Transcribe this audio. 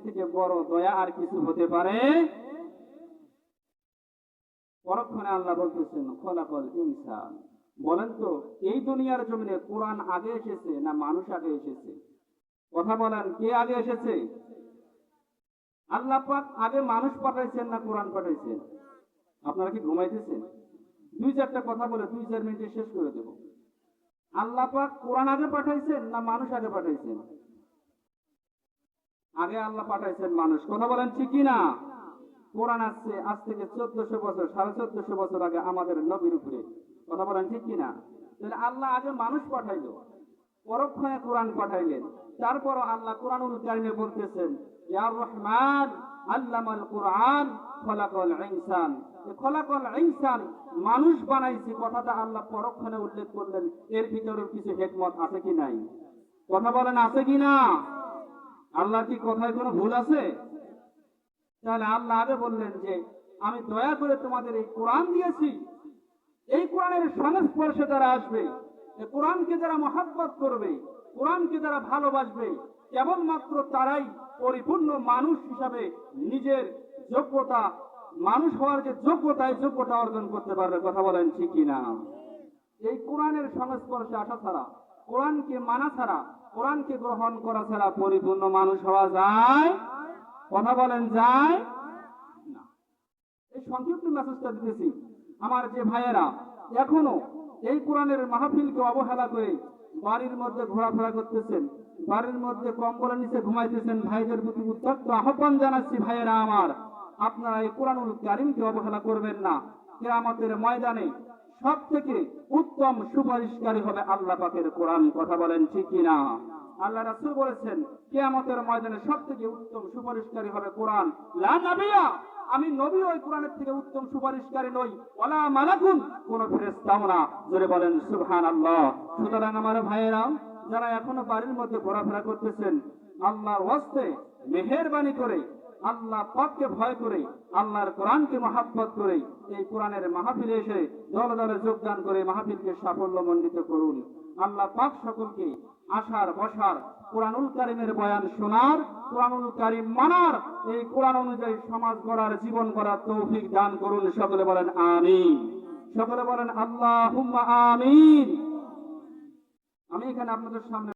থেকে বড় দয়া আর কিছু হতে পারে? পরক্ষণে আল্লাহ বলতেছেন খলাকল ইনসান। বলেন তো এই দুনিয়ার জমিনে কোরআন আগে এসেছে না মানুষ আগে এসেছে? কথা বলেন, কে আগে এসেছে? আল্লাহ পাক আগে মানুষ পাঠাইছেন না কোরআন পাঠাইছেন? আপনারা কি ঘুমাইতেছেন? দুই চারটা কথা বলে 2-4 মিনিটে শেষ করে দেব। আল্লাহ পাক কোরআন আগে পাঠাইছেন না মানুষ আগে পাঠাইছেন? আগে আল্লাহ পাঠাইছেন মানুষ। কথা বলেন ঠিক কি না? কোরআন আসছে আজ থেকে 1400 বছর, 1450 বছর আগে আমাদের নবীর উপরে। কথা বলেন ঠিক কি না? তাহলে আল্লাহ আগে মানুষ পাঠাইলো, পরক্ষণে কোরআন পাঠাইলেন। তারপর আল্লাহ কোরআনুল কারীমে বলতেছেন ইয়া রহমান আল্লামাল কোরআন খলাকাল ইনসান। খলাকাল ইনসান, মানুষ বানাইছে কথাটা আল্লাহ পরক্ষণে উল্লেখ করলেন। এর ভিতরে কিছু হিকমত আছে কি নাই? কথা বলেন আছে কি না? আল্লাহর কি কথায় কোনো ভুল আছে? তাহলে আল্লাহ আগে বললেন যে আমি দয়া করে তোমাদের এই কোরআন দিয়েছি, এই কোরআনের সংস্পর্শে যারা আসবে, এই কোরআনকে যারা মহব্বত করবে, কোরআনকে যারা ভালোবাসবে, কেবলমাত্র তারাই পরিপূর্ণ মানুষ হিসাবে নিজের যোগ্যতা, মানুষ হওয়ার যে যোগ্যতা, এই যোগ্যতা অর্জন করতে পারবে। কথা বলেন ঠিক কিনা? এই কোরআনের সংস্পর্শে আসা ছাড়া, কোরআনকে মানা ছাড়া, কোরআনকে গ্রহণ করা ছাড়া পরিপূর্ণ মানুষ হওয়া যায়? কথা বলেন যায় না। এই সংক্ষিপ্ত মেসেজটা দিতেছি আমার যে ভাইয়েরা এখনো এই কোরআনের মাহফিলকে অবহেলা করে বাড়ির মধ্যে ঘোরাফেরা করতেছেন, বাড়ির মধ্যে কম্বলের নিচে ঘুমাইতেছেন, ভাইদের প্রতি উত্তপ্ত আহ্বান জানাচ্ছি ভাইয়েরা আমার, আপনারা এই কোরআনুল কারীমকে অবহেলা করবেন না। কিয়ামতের ময়দানে সব থেকে উত্তম সুপারিশকারী হবে আল্লাহ পাকের কোরআন। কথা বলেন ঠিক কিনা? আল্লাহ রাসূল বলেছেন কিয়ামতের ময়দানে সব থেকে উত্তম সুপারিশকারী হবে কোরআন। লা নাবিয়া, আমি নবী ওই কোরআনের থেকে উত্তম সুপারিশকারী নই, ওয়ালা মালাকুন, কোন ফেরেশতাও না। জোরে বলেন সুবহানাল্লাহ। সুতরাং আমার ভাইয়েরা যারা এখনো বাড়ির মধ্যে ঘোরাফেরা করতেছেন, আল্লাহর ওয়াস্তে মেহেরবানি করে, আল্লাহ পাককে ভয় করে, আল্লাহর কোরআনকে মহব্বত করে এই কোরআনের মাহফিলে এসে দলে দলে যোগদান করে মাহফিলকে সাফল্যমণ্ডিত করুন। আল্লাহ পাক সকলকে আসার বসার, কোরআনুল কারীমের বয়ান শোনার, কোরআনুল কারীম মানার, এই কোরআন অনুযায়ী সমাজ গড়ার, জীবন গড়ার তৌফিক দান করুন। সকলে বলেন আমিন। সকলে বলেন আল্লাহুম্মা আমিন। আমি এখানে আপনাদের সামনে